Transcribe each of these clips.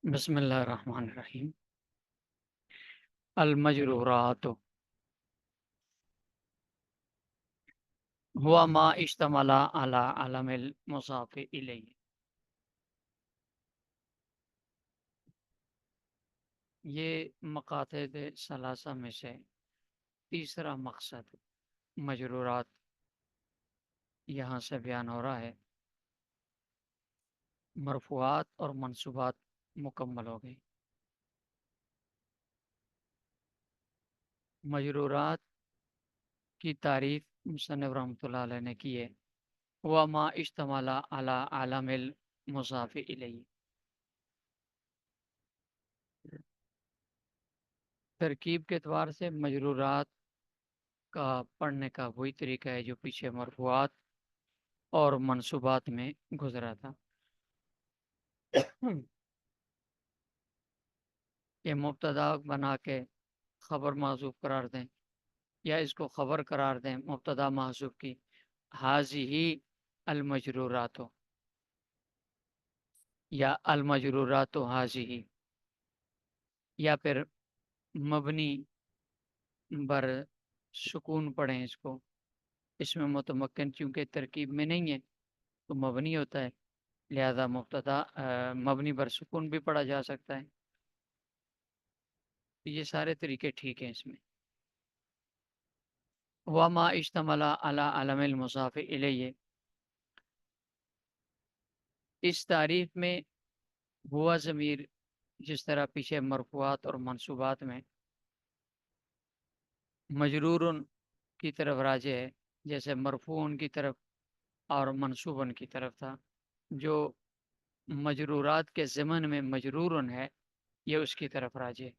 بسم اللہ الرحمن الرحیم۔ المجرورات ہوا ما اشتمل علی علم المضاف الیہ۔ یہ مقاصد ثلاثہ میں سے تیسرا مقصد مجرورات یہاں سے بیان ہو رہا ہے۔ مرفوعات اور منصوبات مکمل ہو گئی۔ مجرورات کی تعریف مصنف رحمۃ اللہ علیہ نے کی ہے۔ ہوا ما اشتمل علی علم المضاف الیہ۔ ترکیب کے اعتبار سے مجرورات کا پڑھنے کا وہی طریقہ ہے جو پیچھے مرفوعات اور منصوبات میں گزرا تھا۔ یہ مبتدا بنا کے خبر محذوف قرار دیں یا اس کو خبر قرار دیں مبتدا محذوف کی، حاذی المجرورات یا المجرورات حاذی، یا پھر مبنی بر سکون پڑھیں اس کو، اس میں متمکن چونکہ ترکیب میں نہیں ہے تو مبنی ہوتا ہے، لہذا مبتدا مبنی بر سکون بھی پڑھا جا سکتا ہے۔ یہ سارے طریقے ٹھیک ہیں اس میں۔ وما اشتمل علی علم المضاف الیہ، اس تعریف میں ہوا ضمیر جس طرح پیچھے مرفوعات اور منصوبات میں مجرور کی طرف راجع ہے، جیسے مرفوع کی طرف اور منصوب کی طرف تھا، جو مجرورات کے ضمن میں مجرور ہے یہ اس کی طرف راجع ہے۔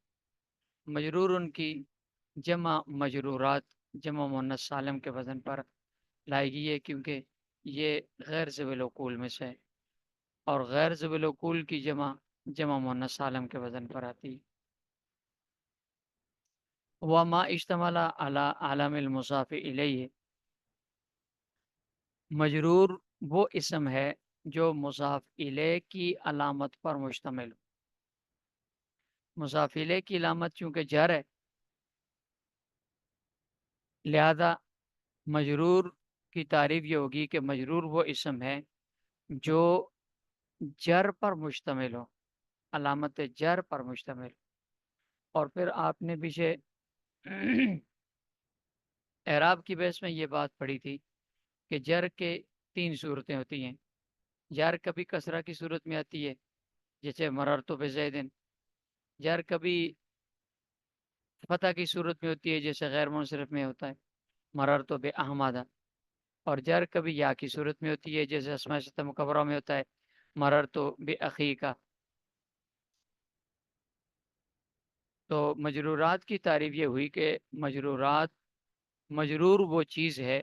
مجرور کی جمع مجرورات جمع مؤنث سالم کے وزن پر لائے گی ہے، کیونکہ یہ غیر ذوی العقول میں سے ہے، اور غیر ذوی العقول کی جمع جمع مؤنث سالم کے وزن پر آتی ہے۔ وما اشتمل علی علم المضاف الیہ، مجرور وہ اسم ہے جو مضاف الیہ کی علامت پر مشتمل ہو۔ مضاف الیہ کی علامت چونکہ جر ہے، لہذا مجرور کی تعریف یہ ہوگی کہ مجرور وہ اسم ہے جو جر پر مشتمل ہو، علامت جر پر مشتمل ہو۔ اور پھر آپ نے پیچھے اعراب کی بحث میں یہ بات پڑھی تھی کہ جر کے تین صورتیں ہوتی ہیں۔ جر کبھی کسرہ کی صورت میں آتی ہے جیسے مررت بزید، جر کبھی فتح کی صورت میں ہوتی ہے جیسے غیر منصرف میں ہوتا ہے مررت باحمد، اور جر کبھی یا کی صورت میں ہوتی ہے جیسے اسماء ستہ مکبرہ میں ہوتا ہے مررت باخیک۔ تو مجرورات کی تعریف یہ ہوئی کہ مجرور وہ چیز ہے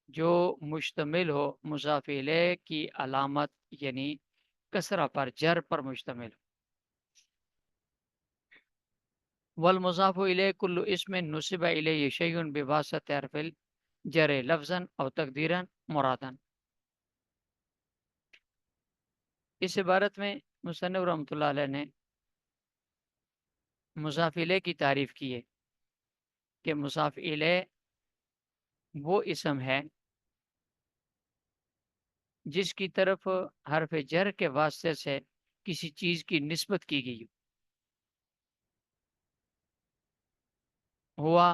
جو مشتمل ہو مضاف الیہ کی علامت یعنی کسرہ پر، جر پر مشتمل ہو۔ والمضاف الیہ کل اسم نصب الیہ شیء بواسطہ حرف الجر لفظا او تقدیرا مرادا۔ اس عبارت میں مصنف رحمۃ اللہ علیہ نے مضاف الیہ کی تعریف کی ہے کہ مضاف الیہ وہ اسم ہے جس کی طرف حرف جر کے واسطے سے کسی چیز کی نسبت کی گئی ہوا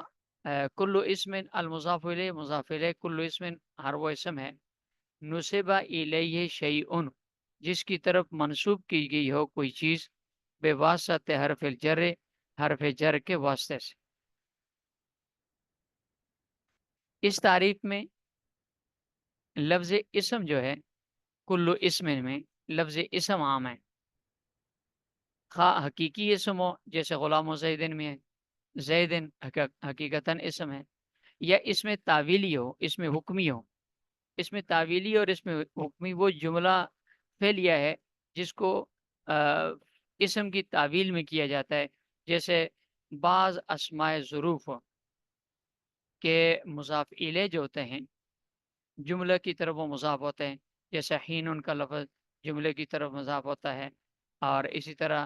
کل اسم المضاف الیہ، مضاف الیہ کل اسم ہر وہ اسم ہے نصب الیہ شیء جس کی طرف منسوب کی گئی ہو کوئی چیز بے واسطہ حرف الجر، حرف جر کے واسطے سے۔ اس تعریف میں لفظ اسم جو ہے کل اسم میں لفظ اسم عام ہے، خواہ حقیقی اسم ہو جیسے غلام و زیدن میں ہے، زیدن حقیقتاً اسم ہے، یا اس میں تعویلی ہو، اس میں حکمی ہو۔ اس میں تعویلی اور اس میں حکمی وہ جملہ فعلیہ ہے جس کو اسم کی تعویل میں کیا جاتا ہے، جیسے بعض اسماء ظروف کے مضاف الیہ جو ہوتے ہیں جملہ کی طرف وہ مضاف ہوتے ہیں، جیسے حین کا لفظ جملے کی طرف مضاف ہوتا ہے، اور اسی طرح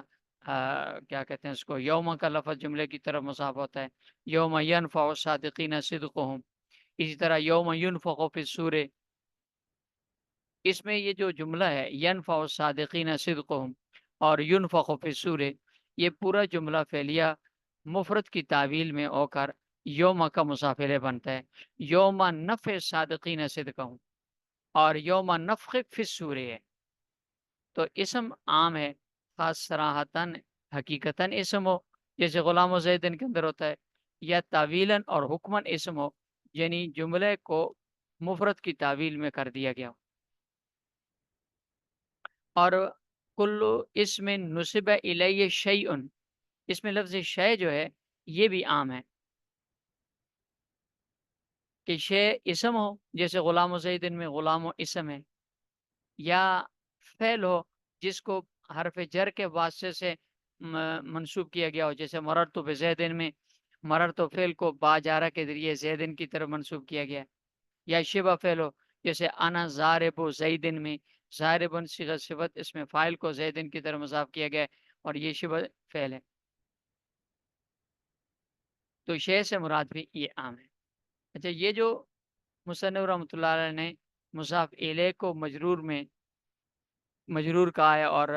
کیا کہتے ہیں اس کو، یوم کا لفظ جملے کی طرف مضاف ہوتا ہے، یوم ینفع الصادقین صدقہم، اسی طرح یوم ینفخ فی الصور، اس میں یہ جو جملہ ہے ینفع الصادقین صدقہم اور ینفخ فی الصور، یہ پورا جملہ فعلیہ مفرد کی تعویل میں ہو کر یوم کا مصافلہ بنتا ہے، یوم نفع صادقین صدقہم اور یوم نفخ فی الصور ہے۔ تو اسم عام ہے، خاص صراحتاً حقیقتاً اسم ہو جیسے غلام و زیدن کے اندر ہوتا ہے، یا تعویلاً اور حکماً اسم ہو، یعنی جملے کو مفرد کی تعویل میں کر دیا گیا ہو۔ اور کلو اسم نصب الیہ شیء، اس میں لفظ شے جو ہے یہ بھی عام ہے کہ شے اسم ہو، جیسے غلام و زیدن میں غلام و اسم ہے، یا فعل ہو جس کو حرف جر کے واسطے سے منسوب کیا گیا ہو، جیسے مررت بزیدن میں مررت فعل کو با جارہ کے ذریعے زیدن کی طرف منسوب کیا گیا، یا شبہ فعل ہو جیسے انا ضارب زیدن میں ضاربن صیغہ صفت، اس میں فاعل کو زیدن کی طرف مضاف کیا گیا ہے اور یہ شبہ فعل ہے، تو شے سے مراد بھی یہ عام ہے۔ اچھا، یہ جو مصنف رحمۃ اللہ علیہ نے مضاف الیہ کو مجرور کہا ہے، اور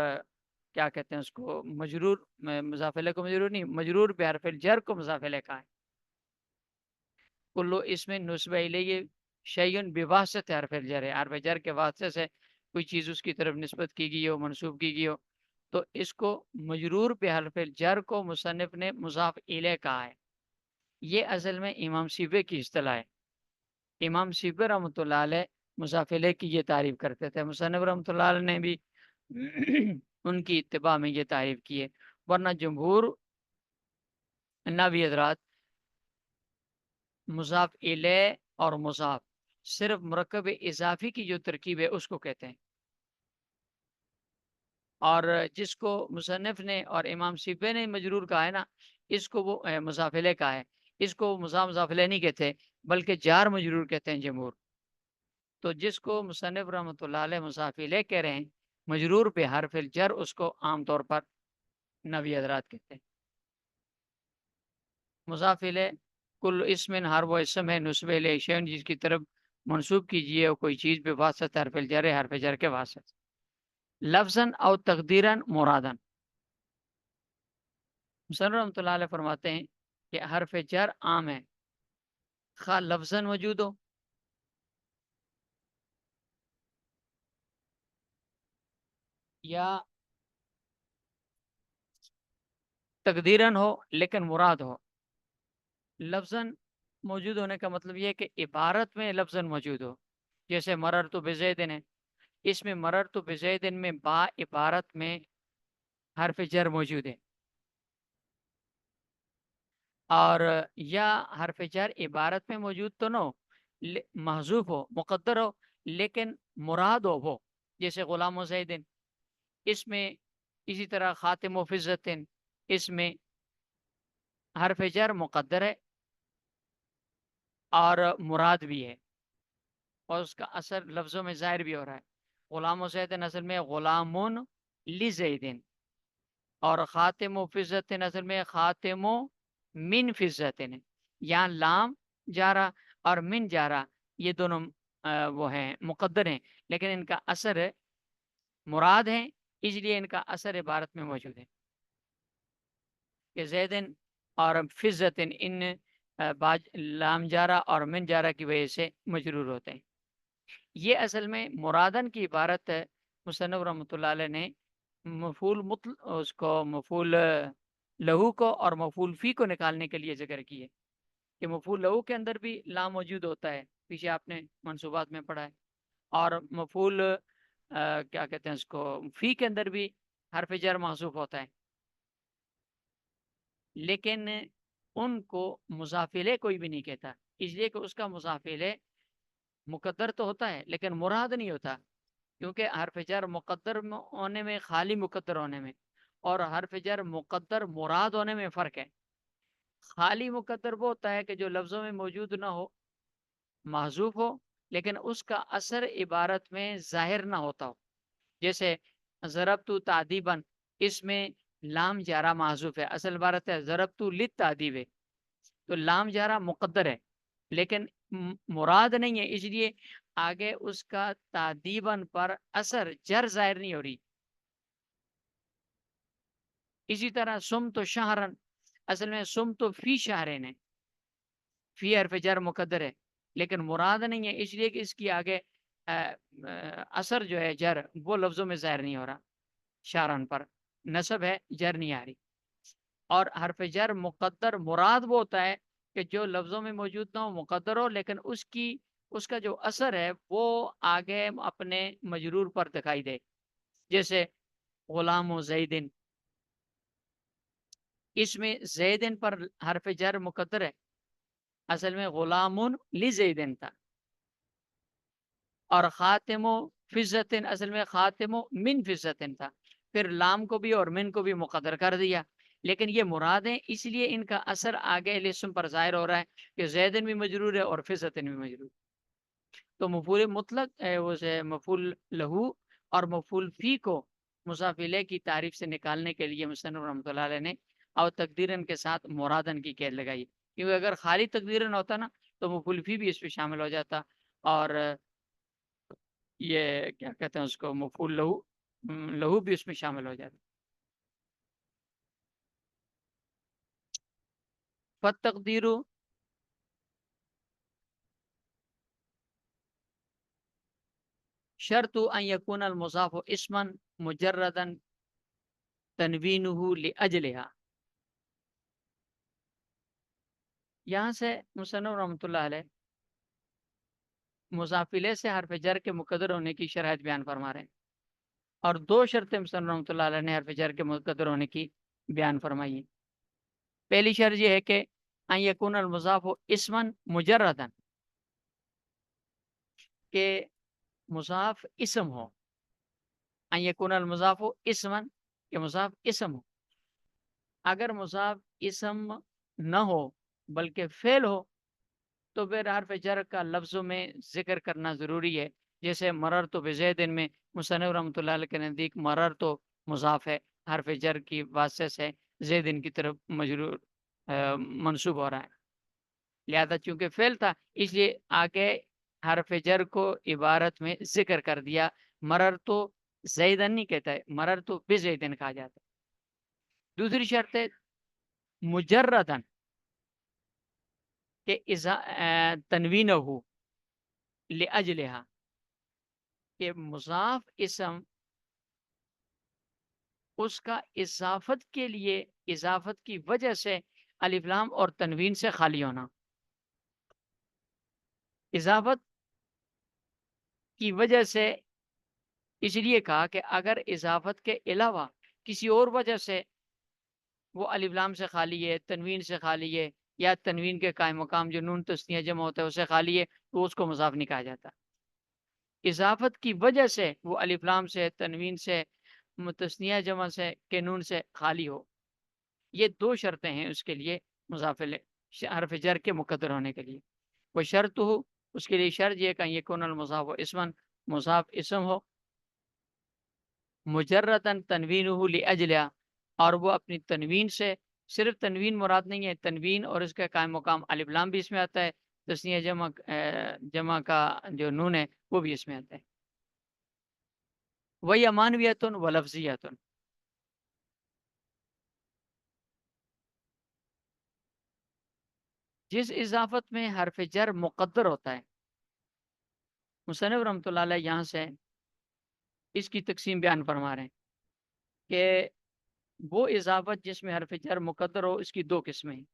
کیا کہتے ہیں اس کو مجرور، مضاف الیہ کو مجرور نہیں، مجرور بحرف الجر کو مضاف الیہ کہا ہے۔ کلو اس میں نصب الیہ شیئن بواسطہ حرف الجر ہے، حرف جر کے واسطے سے کوئی چیز اس کی طرف نسبت کی گئی ہو، منسوب کی گئی ہو، تو اس کو مجرور بحرف الجر کو مصنف نے مضاف الیہ کہا ہے۔ یہ اصل میں امام سیبوی کی اصطلاح ہے۔ امام سیبوی رحمۃ اللہ علیہ مضاف الیہ کی یہ تعریف کرتے تھے، مصنف رحمۃ اللہ علیہ نے بھی ان کی اتباع میں یہ تعریف کی ہے، ورنہ جمہور نحوی حضرات مضاف الیہ اور مضاف صرف مرکب اضافی کی جو ترکیب ہے اس کو کہتے ہیں، اور جس کو مصنف نے اور امام سیبوی نے مجرور کہا ہے نا، اس کو وہ مضاف الیہ کہا ہے، اس کو مضاف الیہ نہیں کہتے بلکہ جار مجرور کہتے ہیں جمہور۔ تو جس کو مصنف رحمۃ اللہ علیہ مضاف الیہ کہہ رہے ہیں، مجرور پہ حرف الجر اس کو عام طور پر نحوی حضرات کہتے ہیں۔ مضاف الیہ کل اسم، ہر وہ اسم ہے نسب الیہ شیء جس کی طرف منسوب کیجیے کوئی چیز بے واسطہ حرف الجر ہے، حرف جر کے واسطے، لفظاً او تقدیراً مراداً۔ مصنف رحمۃ اللہ علیہ فرماتے ہیں کہ حرف جر عام ہے، خواہ لفظاً موجود ہو یا تقدیراً ہو لیکن مراد ہو۔ لفظاً موجود ہونے کا مطلب یہ ہے کہ عبارت میں لفظاً موجود ہو، جیسے مررت بزیدن ہے، اس میں مررت بزیدن میں با عبارت میں حرف جر موجود ہے، اور یا حرف جر عبارت میں موجود تو نہ ہو، محذوف ہو، مقدر ہو، لیکن مراد ہو وہ، جیسے غلام و زیدن، اس میں اسی طرح خاتم و فزتن، اس میں حرف جر مقدر ہے اور مراد بھی ہے، اور اس کا اثر لفظوں میں ظاہر بھی ہو رہا ہے۔ غلام و زیدن اصل میں غلامون لزیدن، اور خاتم و فزتن اصل میں خاتم و من فزتن ہے، یہاں لام جارا اور من جارا یہ دونوں وہ ہیں مقدر ہیں، لیکن ان کا اثر مراد ہے، اس لیے ان کا اثر عبارت میں موجود ہے کہ زیدن اور فزتن ان لام جارا اور من جارا کی وجہ سے مجرور ہوتے ہیں۔ یہ اصل میں مرادن کی عبارت مصنف رحمۃ اللہ علیہ نے مفعول اس کو مفعول لہو کو اور مفعول فی کو نکالنے کے لیے ذکر کی ہے کہ مفعول لہو کے اندر بھی لام موجود ہوتا ہے، پیچھے آپ نے منصوبات میں پڑھا ہے، اور مفعول کیا کہتے ہیں اس کو فی کے اندر بھی حرف جر محذوف ہوتا ہے، لیکن ان کو مضاف الیہ کوئی بھی نہیں کہتا، اس لیے کہ اس کا مضاف الیہ مقدر تو ہوتا ہے لیکن مراد نہیں ہوتا، کیونکہ حرف جر مقدر ہونے میں، خالی مقدر ہونے میں، اور حرف جر مقدر مراد ہونے میں فرق ہے۔ خالی مقدر وہ ہوتا ہے کہ جو لفظوں میں موجود نہ ہو، محذوف ہو، لیکن اس کا اثر عبارت میں ظاہر نہ ہوتا ہو، جیسے ضربت تعدیباً، اس میں لام جارہ محذوف ہے، اصل عبارت ہے ضربت للتعدیب، تو لام جارہ مقدر ہے لیکن مراد نہیں ہے، اس لیے آگے اس کا تعدیباً پر اثر جر ظاہر نہیں ہو رہی۔ اسی طرح سم تو شہرن، اصل میں سم تو فی شہرین ہے، فی حرف جر مقدر ہے لیکن مراد نہیں ہے، اس لیے کہ اس کی آگے اثر جو ہے جر وہ لفظوں میں ظاہر نہیں ہو رہا، شارن پر نصب ہے، جر نہیں آ رہی۔ اور حرف جر مقدر مراد وہ ہوتا ہے کہ جو لفظوں میں موجود نہ ہو، مقدر ہو، لیکن اس کا جو اثر ہے وہ آگے اپنے مجرور پر دکھائی دے، جیسے غلام و زیدن، اس میں زیدن پر حرف جر مقدر ہے، اصل میں غلام لزیدن تھا، اور خاتم و فزتن، اصل میں خاتم و من فزتن تھا، پھر لام کو بھی اور من کو بھی مقدر کر دیا، لیکن یہ مراد ہیں اس لیے ان کا اثر آگے الاسم پر ظاہر ہو رہا ہے کہ زیدن بھی مجرور ہے اور فزتن بھی مجرور۔ تو مفعول مطلق اسے مفعول لہو اور مفعول فی کو مضاف الیہ کی تعریف سے نکالنے کے لیے مصنف رحمۃ اللہ علیہ نے اور تقدیرن کے ساتھ مرادن کی قید لگائی، کیونکہ اگر خالی تقدیرن ہوتا نا تو مفعول فی بھی اس میں شامل ہو جاتا، اور یہ کیا کہتے ہیں اس کو مفعول لہو بھی اس میں شامل ہو جاتا۔ فالتقدیر شرط ان یکون المضاف اسما مجردا تنوینہ لاجلها، یہاں سے مصنف رحمۃ اللہ علیہ مضاف الیہ سے حرف جر کے مقدر ہونے کی شرائط بیان فرما رہے ہیں، اور دو شرطیں مصنف رحمۃ اللہ علیہ نے حرف جر کے مقدر ہونے کی بیان فرمائی ہیں۔ پہلی شرط یہ ہے کہ ان یکون المضاف اسما مجردا، کہ مضاف اسم ہو، ان یکون المضاف اسما، کہ مضاف اسم ہو۔ اگر مضاف اسم نہ ہو بلکہ فعل ہو تو پھر حرف جر کا لفظوں میں ذکر کرنا ضروری ہے، جیسے مرر تو بزیدن میں مصنف رحمۃ اللہ علیہ کے نزدیک مرر تو مضاف ہے، حرف جر کی واسطے سے زیدن کی طرف مجرور منصوب ہو رہا ہے، لہذا چونکہ فعل تھا اس لیے آگے حرف جر کو عبارت میں ذکر کر دیا، مرر تو زیدن نہیں کہتا ہے، مرر تو بزیدن کہا جاتا ہے۔ دوسری شرط ہے مجردن، کہ تنوین ہو لاجلها، کہ مضاف اسم اس کا اضافت کے لیے، اضافت کی وجہ سے الف لام اور تنوین سے خالی ہونا، اضافت کی وجہ سے اس لیے کہا کہ اگر اضافت کے علاوہ کسی اور وجہ سے وہ الف لام سے خالی ہے، تنوین سے خالی ہے، یا تنوین کے قائم مقام جو نون تسنیہ جمع ہوتا ہے اسے خالی ہے، تو اس کو مضاف نہیں کہا جاتا۔ اضافت کی وجہ سے وہ الف لام سے، تنوین سے، تسنیہ جمع سے، کہ نون سے خالی ہو، یہ دو شرطیں ہیں اس کے لیے مضاف حرف جر کے مقدر ہونے کے لیے۔ وہ شرط ہو، اس کے لیے شرط یہ کہ یہ کون المضاف اسمن، مضاف اسم ہو، مجردن تنوینہ لاجلها، اور وہ اپنی تنوین سے، صرف تنوین مراد نہیں ہے، تنوین اور اس کا قائم مقام الف لام بھی اس میں آتا ہے، تسنیہ جمع کا جو نون ہے وہ بھی اس میں آتا ہے۔ وہی امانویتن و لفظیتن، جس اضافت میں حرف جر مقدر ہوتا ہے، مصنف رحمۃ اللہ علیہ یہاں سے اس کی تقسیم بیان فرما رہے ہیں کہ وہ اضافت جس میں حرف جر مقدر ہو اس کی دو قسمیں ہیں،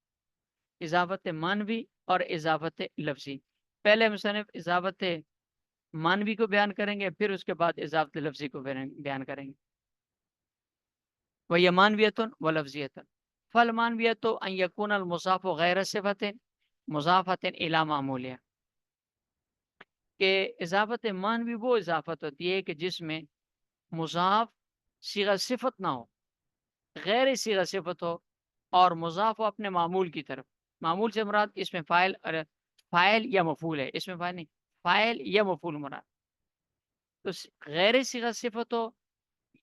اضافت مانوی اور اضافت لفظی۔ پہلے مصنف اضافت مانوی کو بیان کریں گے، پھر اس کے بعد اضافت لفظی کو بیان کریں گے۔ وہی مانویتن و لفظیتن، فل مانویت ان یکون المضاف غیر صفت مضافت الی معمولہ، کہ اضافت مانوی وہ اضافت ہوتی ہے کہ جس میں مضاف صیغہ صفت نہ ہو، غیر صیغہ صفت ہو، اور مضاف ہو اپنے معمول کی طرف۔ معمول سے مراد اس میں فاعل یا مفعول ہے، اس میں فاعل نہیں، فاعل یا مفعول مراد۔ تو غیر صیغہ صفت ہو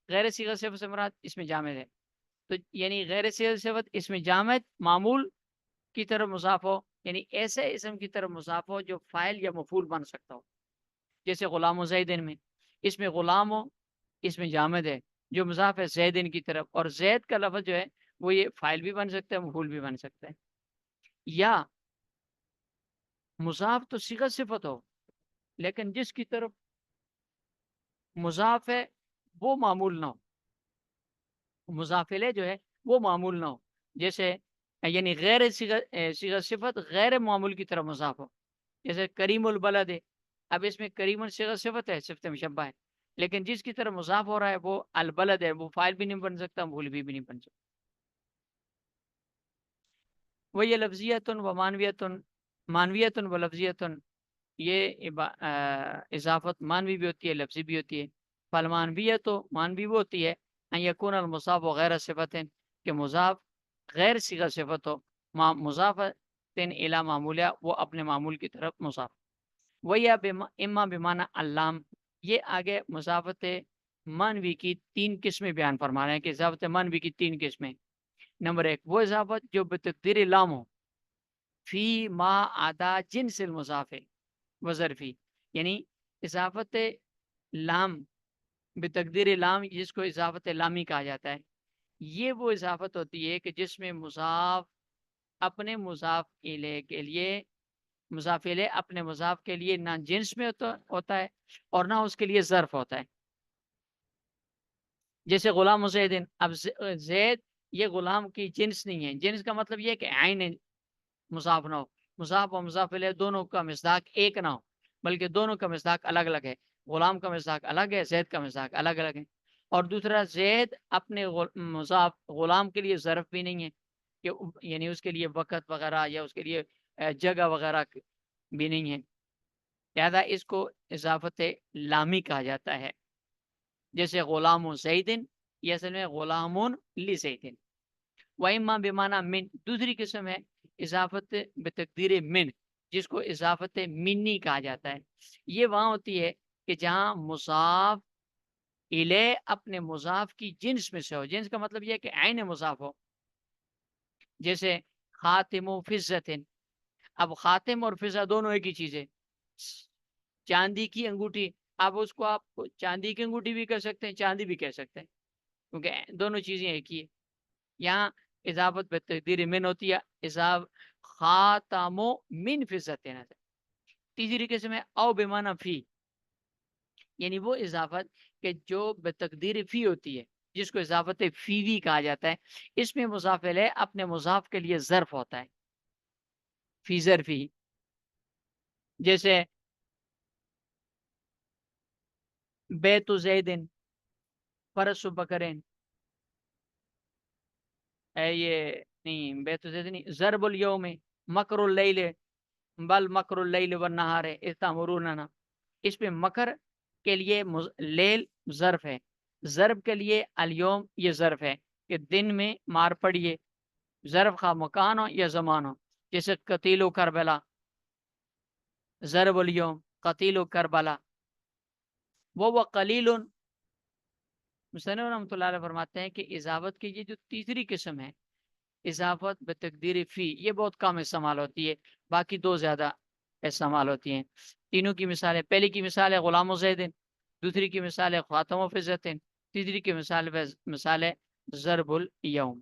غیر صیغہ صفت سے مراد اس میں جامد ہے، تو یعنی غیر صیغہ صفت اس میں جامد معمول کی طرف مضاف ہو، یعنی ایسے اسم کی طرف مضاف ہو جو فاعل یا مفعول بن سکتا ہو، جیسے غلام و زیدن میں اس میں غلام ہو، اس میں جامد ہے جو مضاف ہے زیدن کی طرف، اور زید کا لفظ جو ہے وہ یہ فاعل بھی بن سکتا ہے مفعول بھی بن سکتا ہے، یا مضاف تو صیغہ صفت ہو لیکن جس کی طرف مضاف ہے وہ معمول نہ ہو، مضاف الیہ جو ہے وہ معمول نہ ہو، جیسے یعنی غیر صیغہ صفت غیر معمول کی طرف مضاف ہو، جیسے کریم البلد ہے، اب اس میں کریم صیغہ صفت ہے، صفت مشبہ ہے، لیکن جس کی طرف مضاف ہو رہا ہے وہ البلد ہے، وہ فاعل بھی نہیں بن سکتا مفعول بھی نہیں بن سکتا۔ وہی لفظیتن و مانویتن، مانویتن و لفظیتن، یہ اضافت مانوی بھی ہوتی ہے لفظی بھی ہوتی ہے۔ فالمانویت تو مانوی وہ ہوتی ہے ان یکون المضاف غیر صفت، کہ مضاف غیر صیغہ صفت ہو، مضاف الی معمولہ، وہ اپنے معمول کی طرف مضاف، وہی اما بمعنی علام، یہ آگے مضافت مانوی کی تین قسمیں بیان فرما رہے ہیں کہ اضافت مانوی کی تین قسمیں۔ نمبر ایک وہ اضافت جو بتقدیر لام ہو، فی ما عدا جنس المضاف وظرفی، یعنی اضافت لام بتقدیر لام، جس کو اضافت لامی کہا جاتا ہے، یہ وہ اضافت ہوتی ہے کہ جس میں مضاف اپنے مضاف الیہ کے لیے، مضاف الیہ اپنے مضاف کے لیے نہ جنس میں ہوتا ہے اور نہ اس کے لیے ظرف ہوتا ہے، جیسے غلام زیدن، اب زید یہ غلام کی جنس نہیں ہے، جنس کا مطلب یہ ہے کہ عین مضاف نہ ہو، مضاف اور مضاف الیہ دونوں کا مصداق ایک نہ ہو بلکہ دونوں کا مصداق الگ الگ ہے، غلام کا مصداق الگ ہے، زید کا مصداق الگ الگ ہے، اور دوسرا زید اپنے مضاف غلام کے لیے ظرف بھی نہیں ہے کہ یعنی اس کے لیے وقت وغیرہ یا اس کے لیے جگہ وغیرہ بھی نہیں ہے، لہذا اس کو اضافت لامی کہا جاتا ہے، جیسے غلام و زیدن، یہ اصل میں غلام لزیدن۔ وَإِمَّا بِمَعنَى من، دوسری قسم ہے اضافت بتقدیر من، جس کو اضافت منی کہا جاتا ہے، یہ وہاں ہوتی ہے کہ جہاں مضاف الیہ اپنے مضاف کی جنس میں سے ہو، جنس کا مطلب یہ ہے کہ عین مضاف ہو، جیسے خاتم و فضت، اب خاتم اور فضہ دونوں ایک ہی چیز ہے، چاندی کی انگوٹھی، اب اس کو آپ چاندی کی انگوٹھی بھی کہہ سکتے ہیں چاندی بھی کہہ سکتے ہیں کیونکہ دونوں چیزیں ایک ہی ہے، یہاں اضافت بتقدیر من ہوتی ہے، خاتم من فضت، تیسری قسم ہے او بمعنی فی، یعنی وہ اضافت کہ جو بتقدیر فی ہوتی ہے، جس کو اضافت فیوی کہا جاتا ہے، اس میں مضاف الیہ اپنے مضاف کے لیے ظرف ہوتا ہے، فی ظرفی، جیسے بیت زیدن، فرس بکرین، یہ نہیں بیت زیدن نہیں، ضرب الیوم، مکر اللیل، بل مکر اللیل والنہار اذ تأمروننا، اس میں مکر کے لیے لیل ظرف ہے، ضرب کے لیے الیوم یہ ظرف ہے کہ دن میں مار پڑیے، ظرف خواہ مکان ہو یا زمان ہو، جیسے قتیل و کربلا، ضرب الیوم قتیل و کربلا، وہ قلیل، مصنف رحمۃ اللہ علیہ فرماتے ہیں کہ اضافت کی یہ جو تیسری قسم ہے اضافت بتقدیر فی، یہ بہت کم استعمال ہوتی ہے، باقی دو زیادہ استعمال ہوتی ہیں۔ تینوں کی مثالیں، پہلی کی مثال ہے غلام و زیدن، دوسری کی مثال ہے خاتم و فضت، تیسری کی مثال ہے ضرب الیوم۔